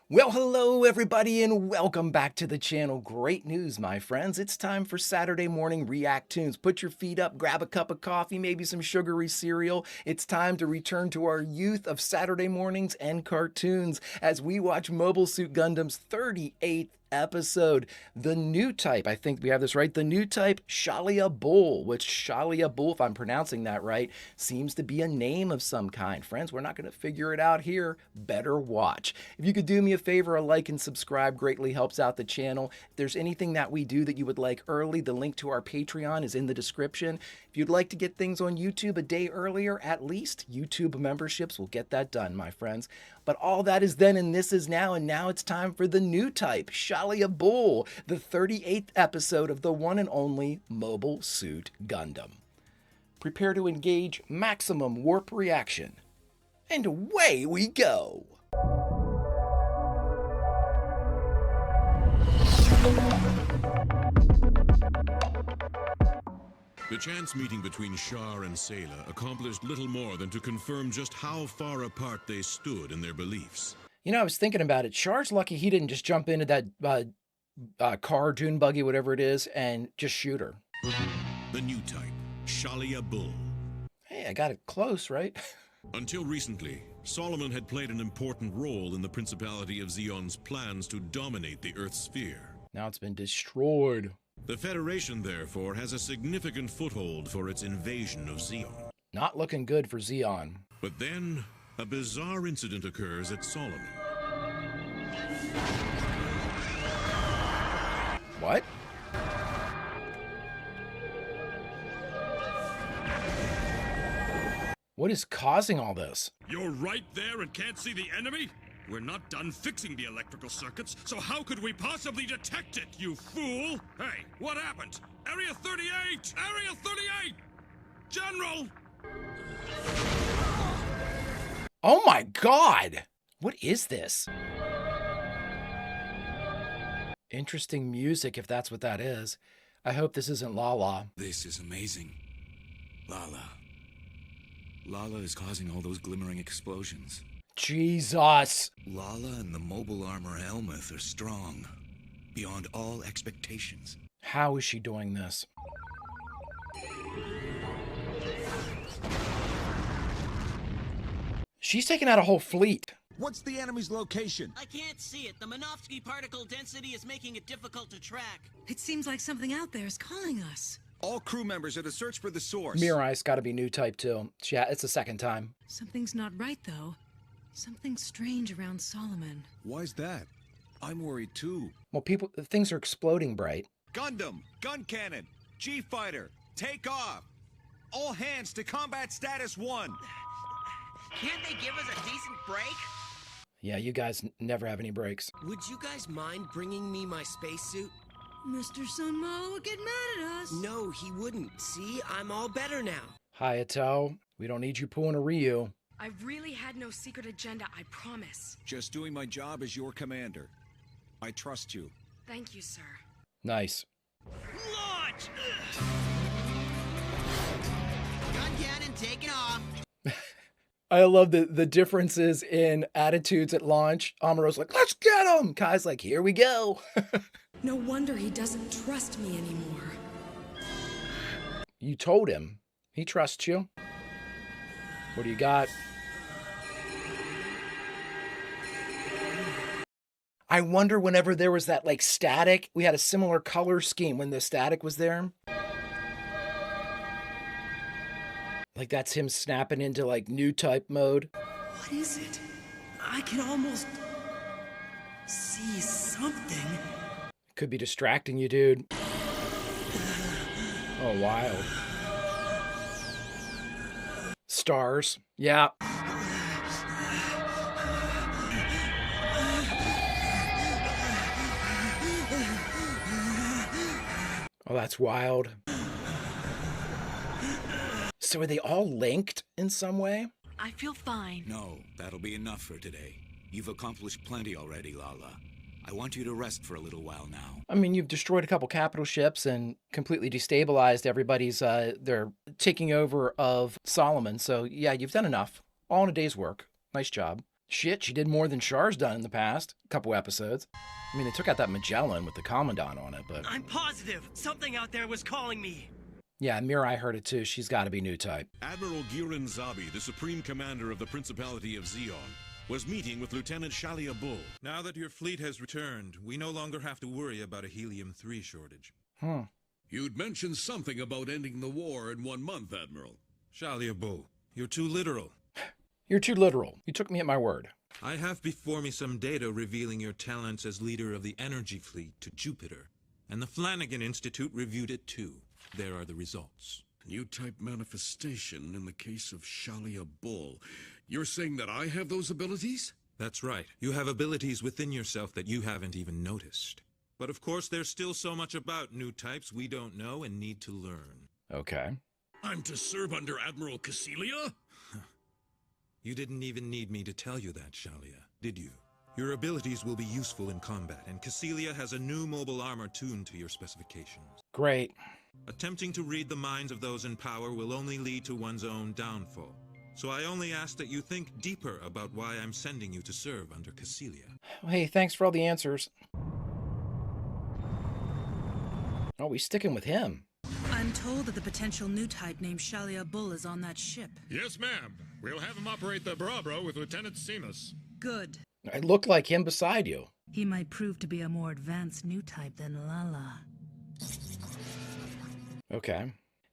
Well, hello everybody and welcome back to the channel. Great news, my friends. It's time for Saturday morning REACT-TOONS. Put your feet up, grab a cup of coffee, maybe some sugary cereal. It's time to return to our youth of Saturday mornings and cartoons as we watch Mobile Suit Gundam's 38th episode, the Newtype. I think we have this right. The Newtype Challia Bull, which Challia Bull, if I'm pronouncing that right, seems to be a name of some kind. Friends, we're not going to figure it out here. Better watch. If you could do me a favor, a like and subscribe greatly helps out the channel. If there's anything that we do that you would like early, the link to our Patreon is in the description. If you'd like to get things on YouTube a day earlier, at least YouTube memberships will get that done, my friends. But all that is then and this is now, and now it's time for the Newtype Challia Bull, the 38th episode of the one and only Mobile Suit Gundam. Prepare to engage maximum warp reaction. And away we go! The chance meeting between Char and Sayla accomplished little more than to confirm just how far apart they stood in their beliefs. You know, I was thinking about it. Char's lucky he didn't just jump into that car, dune buggy, whatever it is, and just shoot her. The Newtype, Challia Bull. Hey, I got it close, right? Until recently, Solomon had played an important role in the Principality of Zeon's plans to dominate the Earth's sphere. Now it's been destroyed. The Federation, therefore, has a significant foothold for its invasion of Zeon. Not looking good for Zeon. But then, a bizarre incident occurs at Solomon. What? What is causing all this? You're right there and can't see the enemy? We're not done fixing the electrical circuits, so how could we possibly detect it, you fool? Hey, what happened? Area 38! Area 38! General! Oh my god! What is this? Interesting music, if that's what that is. I hope this isn't Lala. This is amazing. Lala. Lala is causing all those glimmering explosions. Jesus! Lala and the mobile armor Elmeth are strong, beyond all expectations. How is she doing this? She's taking out a whole fleet. What's the enemy's location? I can't see it. The Minovsky particle density is making it difficult to track. It seems like something out there is calling us. All crew members are to search for the source. Mirai's got to be Newtype too. Yeah, it's the second time. Something's not right, though. Something strange around Solomon. Why's that? I'm worried too. Well, things are exploding bright. Gundam, gun cannon, G-fighter, take off. All hands to combat status 1. Can't they give us a decent break? Yeah, you guys never have any breaks. Would you guys mind bringing me my spacesuit? Mr. Sunmo would get mad at us. No, he wouldn't. See, I'm all better now. Hayato, we don't need you pulling a Ryu. I really had no secret agenda, I promise. Just doing my job as your commander. I trust you. Thank you, sir. Nice. Launch! Gun cannon taking off. I love the differences in attitudes at launch. Amuro's like, let's get him! Kai's like, here we go. No wonder he doesn't trust me anymore. You told him. He trusts you. What do you got? I wonder whenever there was that like static, we had a similar color scheme when the static was there. Like that's him snapping into like Newtype mode. What is it? I can almost see something. Could be distracting you, dude. Oh, wild. Stars. Yeah. Oh, that's wild. So are they all linked in some way? I feel fine. No, that'll be enough for today. You've accomplished plenty already, Lala. I want you to rest for a little while now. I mean, you've destroyed a couple capital ships and completely destabilized everybody's, their taking over of Solomon. So yeah, you've done enough. All in a day's work. Nice job. Shit, she did more than Char's done in the past couple episodes. I mean, they took out that Magellan with the Commandant on it, but... I'm positive something out there was calling me. Yeah, Mirai heard it too. She's got to be Newtype. Admiral Girin Zabi, the Supreme Commander of the Principality of Zeon, was meeting with Lieutenant Challia Bull. Now that your fleet has returned, we no longer have to worry about a helium-3 shortage. You'd mentioned something about ending the war in 1 month, Admiral. Challia Bull, you're too literal. You're too literal. You took me at my word. I have before me some data revealing your talents as leader of the energy fleet to Jupiter, and the Flanagan Institute reviewed it too. There are the results. Newtype manifestation in the case of Challia Bull. You're saying that I have those abilities? That's right. You have abilities within yourself that you haven't even noticed. But of course, there's still so much about new types we don't know and need to learn. Okay. I'm to serve under Admiral Challia? You didn't even need me to tell you that, Challia, did you? Your abilities will be useful in combat, and Challia has a new mobile armor tuned to your specifications. Great. Attempting to read the minds of those in power will only lead to one's own downfall. So I only ask that you think deeper about why I'm sending you to serve under Challia. Hey, thanks for all the answers. Oh, we sticking with him. I'm told that the potential new type named Challia Bull is on that ship. Yes, ma'am. We'll have him operate the Brabro with Lieutenant Seamus. Good. I look like him beside you. He might prove to be a more advanced new type than Lala. Okay.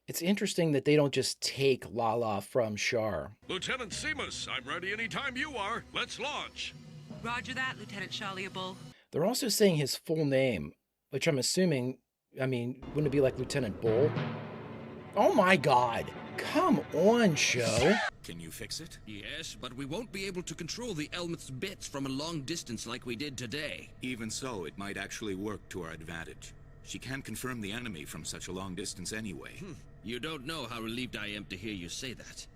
It's interesting that they don't just take Lala from Char. Lieutenant Seamus, I'm ready anytime you are. Let's launch. Roger that, Lieutenant Challia Bull. They're also saying his full name, which I'm assuming, wouldn't it be like Lieutenant Bull? Oh my God. Come on, show. Can you fix it? Yes, but we won't be able to control the Elmeth's bits from a long distance like we did today. Even so, it might actually work to our advantage. She can't confirm the enemy from such a long distance anyway. You don't know how relieved I am to hear you say that.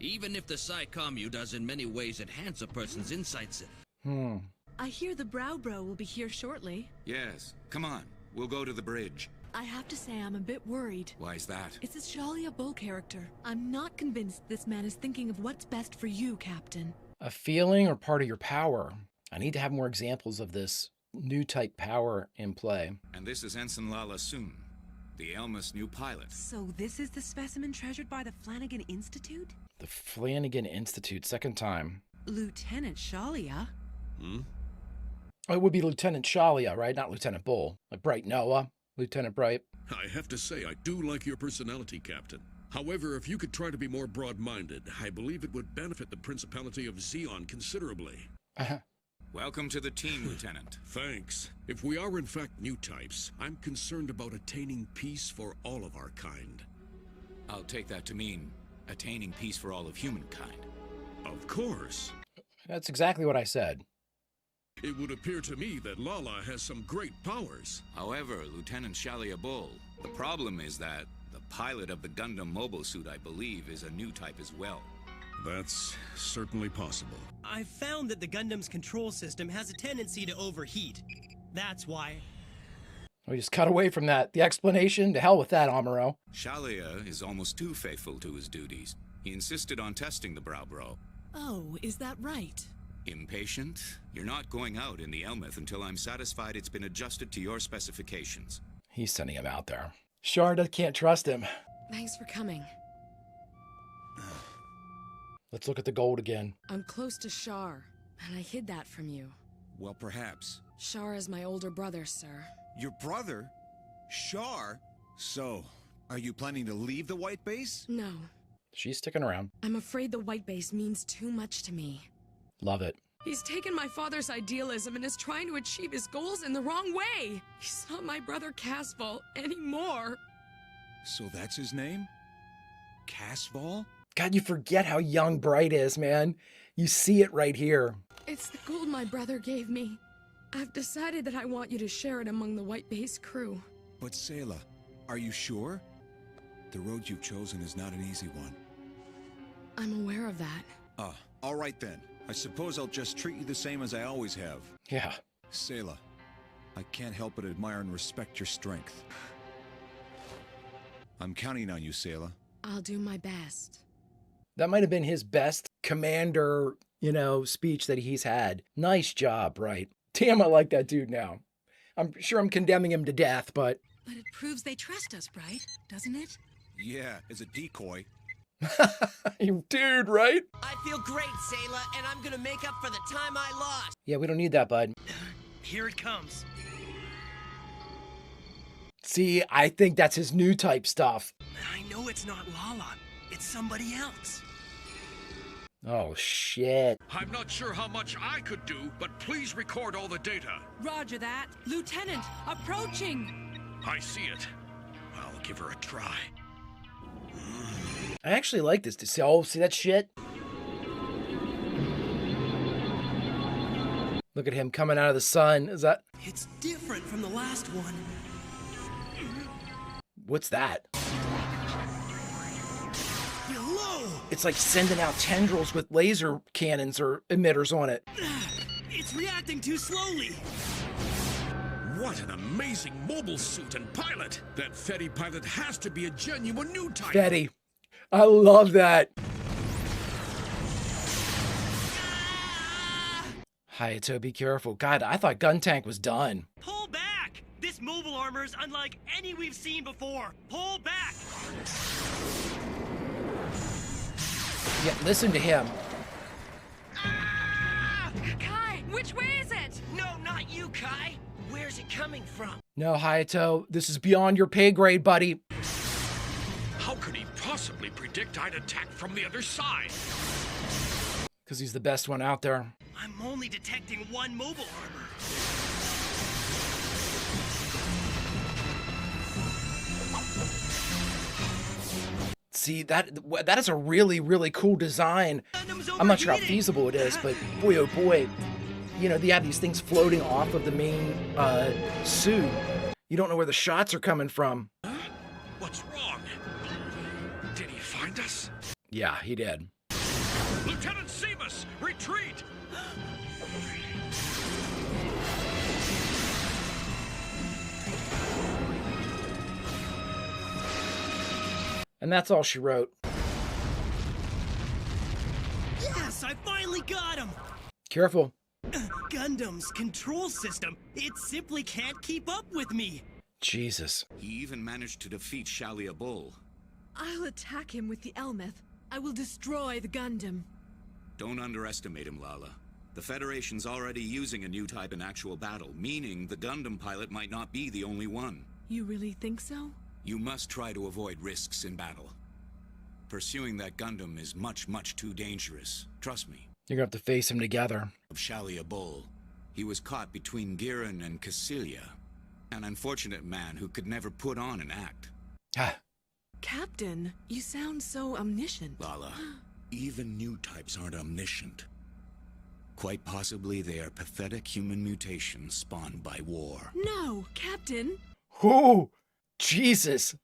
Even if the Psi-Commu does in many ways enhance a person's insights. I hear the Browbro will be here shortly. Yes. Come on. We'll go to the bridge. I have to say I'm a bit worried. Why's that? It's a Challia Bull character. I'm not convinced this man is thinking of what's best for you, Captain. A feeling or part of your power? I need to have more examples of this new type power in play. And this is Ensign Lala Soon, the Elmeth's new pilot. So this is the specimen treasured by the Flanagan Institute? The Flanagan Institute, second time. Lieutenant Challia? Oh, it would be Lieutenant Challia, right? Not Lieutenant Bull. Like Bright Noah, Lieutenant Bright. I have to say, I do like your personality, Captain. However, if you could try to be more broad-minded, I believe it would benefit the Principality of Zeon considerably. Welcome to the team, Lieutenant. Thanks. If we are in fact new types, I'm concerned about attaining peace for all of our kind. I'll take that to mean attaining peace for all of humankind. Of course. That's exactly what I said. It would appear to me that Lala has some great powers. However, Lieutenant Challia Bull, the problem is that the pilot of the Gundam mobile suit, I believe, is a new type as well. That's certainly possible. I've found that the Gundam's control system has a tendency to overheat. That's why. We just cut away from that. The explanation, to hell with that, Amuro. Challia is almost too faithful to his duties. He insisted on testing the Browbro. Oh, is that right? Impatient? You're not going out in the Elmeth until I'm satisfied it's been adjusted to your specifications. He's sending him out there. Sharda can't trust him. Thanks for coming. Let's look at the gold again. I'm close to Shar, and I hid that from you. Well, perhaps. Shar is my older brother, sir. Your brother? Shar? So, are you planning to leave the White Base? No. She's sticking around. I'm afraid the White Base means too much to me. Love it. He's taken my father's idealism and is trying to achieve his goals in the wrong way. He's not my brother Casval anymore. So that's his name? Casval? God, you forget how young Bright is, man. You see it right here. It's the gold my brother gave me. I've decided that I want you to share it among the White Base crew. But Sayla, are you sure? The road you've chosen is not an easy one. I'm aware of that. All right then. I suppose I'll just treat you the same as I always have. Yeah. Sayla, I can't help but admire and respect your strength. I'm counting on you, Sayla. I'll do my best. That might have been his best commander speech that he's had. Nice job, right? Damn, I like that dude now. I'm sure I'm condemning him to death, but... But it proves they trust us, right? Doesn't it? Yeah, as a decoy. You dude, right? I feel great, Sayla, and I'm gonna make up for the time I lost. Yeah, we don't need that, bud. Here it comes. See, I think that's his new type stuff. I know it's not Lala. It's somebody else. Oh, shit. I'm not sure how much I could do, but please record all the data. Roger that. Lieutenant, approaching! I see it. I'll give her a try. I actually like this. See that shit? Look at him coming out of the sun. Is that... It's different from the last one. What's that? Hello! It's like sending out tendrils with laser cannons or emitters on it. It's reacting too slowly. What an amazing mobile suit and pilot! That Fetty pilot has to be a genuine new type. Fetty. I love that. Hayato, be careful. God, I thought Gun Tank was done. Pull back! This mobile armor is unlike any we've seen before. Pull back! Yeah, listen to him. Kai, which way is it? No, not you, Kai. Where's it coming from? No, Hayato, this is beyond your pay grade, buddy. How could he possibly predict I'd attack from the other side? Because he's the best one out there. I'm only detecting one mobile armor. See, that is a really, really cool design. I'm not sure how feasible it is, but boy, oh boy. They have these things floating off of the main suit. You don't know where the shots are coming from. Huh? What's wrong? Did he find us? Yeah, he did. Lieutenant Seamus, retreat! And that's all she wrote. Yes, I finally got him! Careful. Gundam's control system, it simply can't keep up with me. Jesus. He even managed to defeat Challia Bull. I'll attack him with the Elmeth. I will destroy the Gundam. Don't underestimate him, Lala. The Federation's already using a new type in actual battle, meaning the Gundam pilot might not be the only one. You really think so? You must try to avoid risks in battle. Pursuing that Gundam is much, much too dangerous. Trust me. You're gonna have to face him together. Of Challia Bull. He was caught between Giran and Challia. An unfortunate man who could never put on an act. Captain, you sound so omniscient. Lala, even new types aren't omniscient. Quite possibly they are pathetic human mutations spawned by war. No, Captain. Oh, Jesus.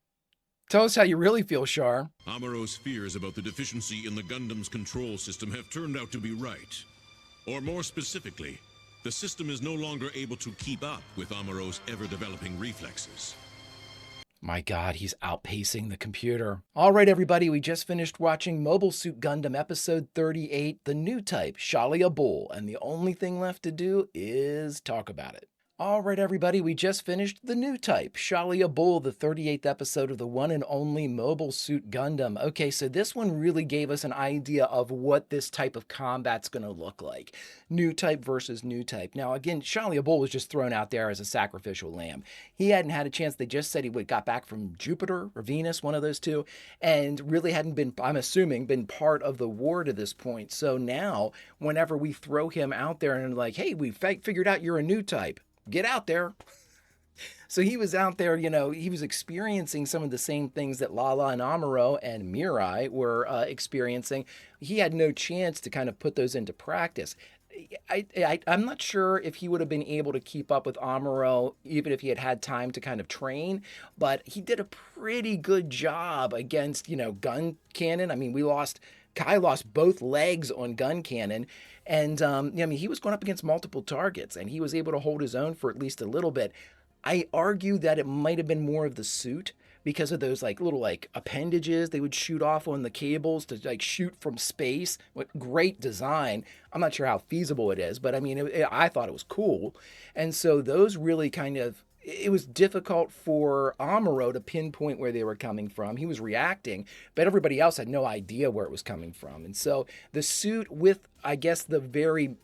Tell us how you really feel, Char. Amuro's fears about the deficiency in the Gundam's control system have turned out to be right. Or more specifically, the system is no longer able to keep up with Amuro's ever-developing reflexes. My God, he's outpacing the computer. All right, everybody, we just finished watching Mobile Suit Gundam Episode 38, the new type, Challia Bull, and the only thing left to do is talk about it. All right, everybody, we just finished the new type, Challia Bull, the 38th episode of the one and only Mobile Suit Gundam. Okay, so this one really gave us an idea of what this type of combat's going to look like. New type versus new type. Now, again, Challia Bull was just thrown out there as a sacrificial lamb. He hadn't had a chance. They just said he got back from Jupiter or Venus, one of those two, and really hadn't been, I'm assuming, been part of the war to this point. So now, whenever we throw him out there and like, hey, we figured out you're a new type. Get out there. So he was out there, he was experiencing some of the same things that Lala and Amuro and Mirai were experiencing. He had no chance to kind of put those into practice. I'm not sure if he would have been able to keep up with Amuro, even if he had had time to kind of train, but he did a pretty good job against, gun cannon. I mean, Kai lost both legs on gun cannon. And, he was going up against multiple targets, and he was able to hold his own for at least a little bit. I argue that it might have been more of the suit because of those like little like appendages they would shoot off on the cables to like shoot from space. What great design. I'm not sure how feasible it is, but I mean, I thought it was cool. And so those really kind of, it was difficult for Amuro to pinpoint where they were coming from. He was reacting, but everybody else had no idea where it was coming from. And so the suit with, I guess, the very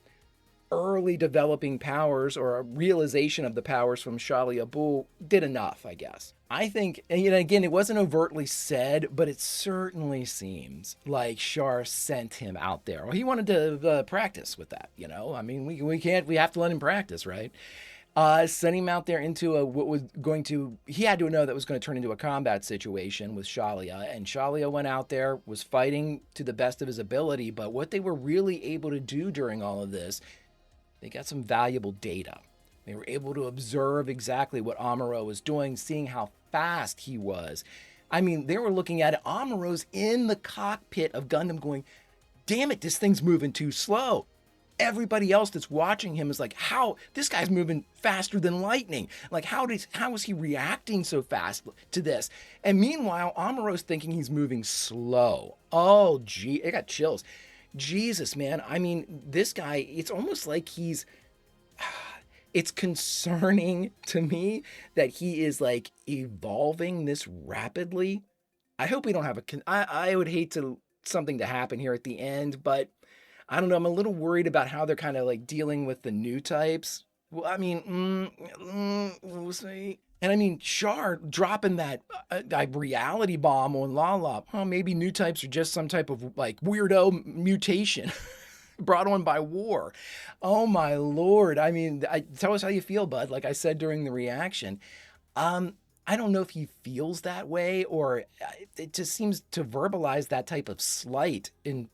early developing powers or a realization of the powers from Challia Bull did enough, I guess. I think, and again, it wasn't overtly said, but it certainly seems like Char sent him out there. Well, he wanted to practice with that, I mean, we have to let him practice, right? Sent him out there into he had to know that was going to turn into a combat situation with Challia, and Challia went out there, was fighting to the best of his ability, but what they were really able to do during all of this, they got some valuable data. They were able to observe exactly what Amuro was doing, seeing how fast he was. I mean, they were looking at it. Amuro's in the cockpit of Gundam going, damn it, this thing's moving too slow. Everybody else that's watching him is like, how? This guy's moving faster than lightning. Like, how is he reacting so fast to this? And meanwhile, Amuro's thinking he's moving slow. Oh, gee, I got chills. Jesus, man. I mean, this guy, it's almost like it's concerning to me that he is like evolving this rapidly. I hope we don't have I would hate something to happen here at the end, but I don't know. I'm a little worried about how they're kind of like dealing with the new types. Well, I mean, we'll see. And I mean, Char dropping that reality bomb on Lala. Oh, maybe new types are just some type of like weirdo mutation brought on by war. Oh my Lord. I mean, tell us how you feel, bud. Like I said during the reaction, I don't know if he feels that way, or it just seems to verbalize that type of slight in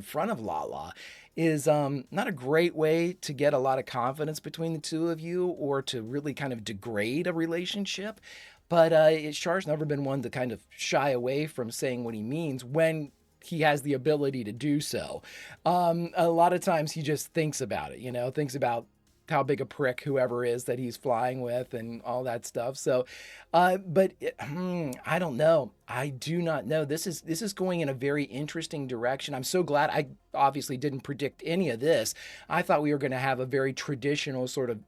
front of Lala is not a great way to get a lot of confidence between the two of you, or to really kind of degrade a relationship. But Char's never been one to kind of shy away from saying what he means when he has the ability to do so. A lot of times he just thinks about it, thinks about how big a prick whoever is that he's flying with and all that stuff. So, I don't know. I do not know. This is going in a very interesting direction. I'm so glad. I obviously didn't predict any of this. I thought we were going to have a very traditional sort of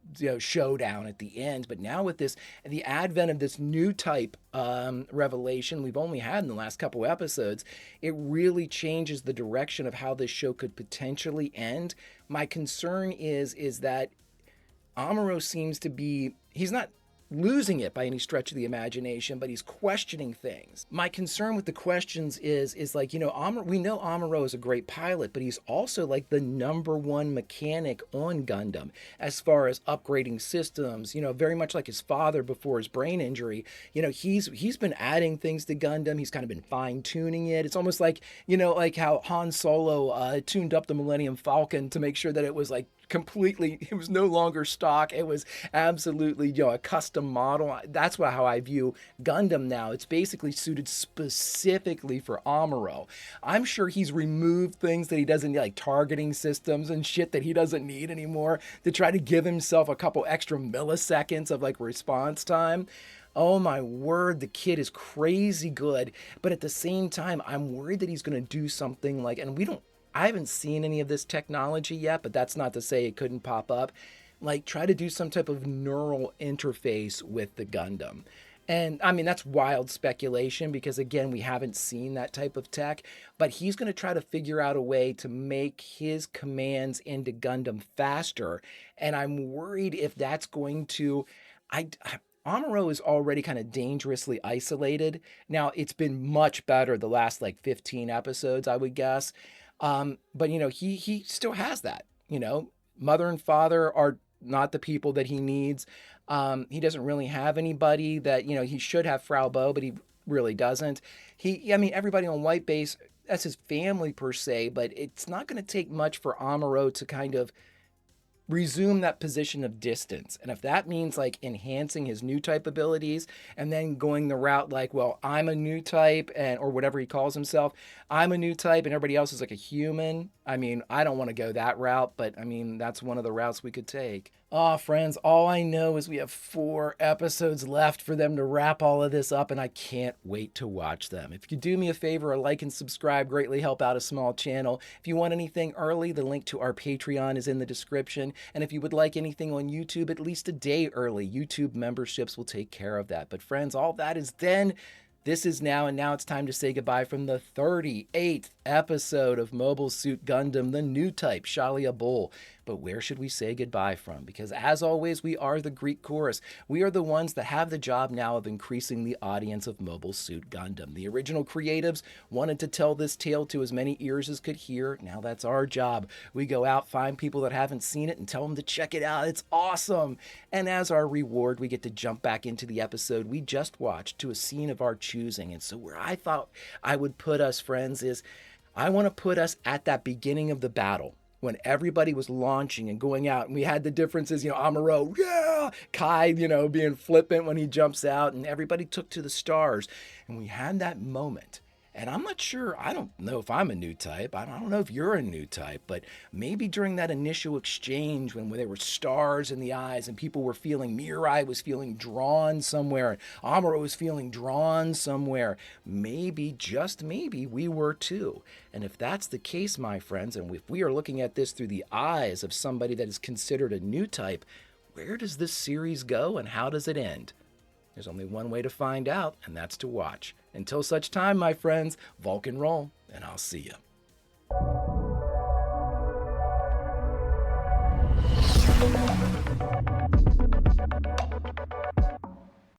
showdown at the end. But now with the advent of this new type revelation we've only had in the last couple episodes, it really changes the direction of how this show could potentially end. My concern is that Amuro seems to be, he's not losing it by any stretch of the imagination, but he's questioning things. My concern with the questions is like, we know Amuro is a great pilot, but he's also like the #1 mechanic on Gundam as far as upgrading systems, very much like his father before his brain injury. He's been adding things to Gundam. He's kind of been fine-tuning it. It's almost like, like how Han Solo tuned up the Millennium Falcon to make sure that it was like it was no longer stock. It was absolutely, a custom model. That's how I view Gundam now. It's basically suited specifically for Amuro. I'm sure he's removed things that he doesn't need, like targeting systems and shit that he doesn't need anymore, to try to give himself a couple extra milliseconds of like response time. Oh my word, the kid is crazy good. But at the same time, I'm worried that he's going to do something like, and I haven't seen any of this technology yet, but that's not to say it couldn't pop up. Like, try to do some type of neural interface with the Gundam. And I mean, that's wild speculation because, again, we haven't seen that type of tech. But he's going to try to figure out a way to make his commands into Gundam faster. And I'm worried if that's going to... Amuro is already kind of dangerously isolated. Now, it's been much better the last, 15 episodes, I would guess. But he still has that, mother and father are not the people that he needs. He doesn't really have anybody that, he should have Frau Bo, but he really doesn't. Everybody on White Base, that's his family per se, but it's not going to take much for Amuro to kind of resume that position of distance. And if that means enhancing his new type abilities and then going the route I'm a new type, or whatever he calls himself, I'm a new type and everybody else is like a human. I don't want to go that route, but that's one of the routes we could take. Aw, friends, all I know is we have 4 episodes left for them to wrap all of this up, and I can't wait to watch them. If you could do me a favor, a like and subscribe greatly help out a small channel. If you want anything early, the link to our Patreon is in the description. And if you would like anything on YouTube at least a day early, YouTube memberships will take care of that. But friends, all that is then. This is now, and now it's time to say goodbye from the 38th episode of Mobile Suit Gundam, the Newtype Challia Bull. But where should we say goodbye from? Because as always, we are the Greek chorus. We are the ones that have the job now of increasing the audience of Mobile Suit Gundam. The original creatives wanted to tell this tale to as many ears as could hear. Now that's our job. We go out, find people that haven't seen it, and tell them to check it out. It's awesome. And as our reward, we get to jump back into the episode we just watched to a scene of our choosing. And so where I thought I would put us, friends, is I want to put us at that beginning of the battle, when everybody was launching and going out, and we had the differences, Amuro, yeah, Kai, being flippant when he jumps out, and everybody took to the stars, and we had that moment. And I'm not sure, I don't know if I'm a new type, I don't know if you're a new type, but maybe during that initial exchange when there were stars in the eyes and people were feeling, Mirai was feeling drawn somewhere, and Amuro was feeling drawn somewhere, maybe, just maybe, we were too. And if that's the case, my friends, and if we are looking at this through the eyes of somebody that is considered a new type, where does this series go and how does it end? There's only one way to find out, and that's to watch. Until such time, my friends, Vulcan roll, and I'll see you.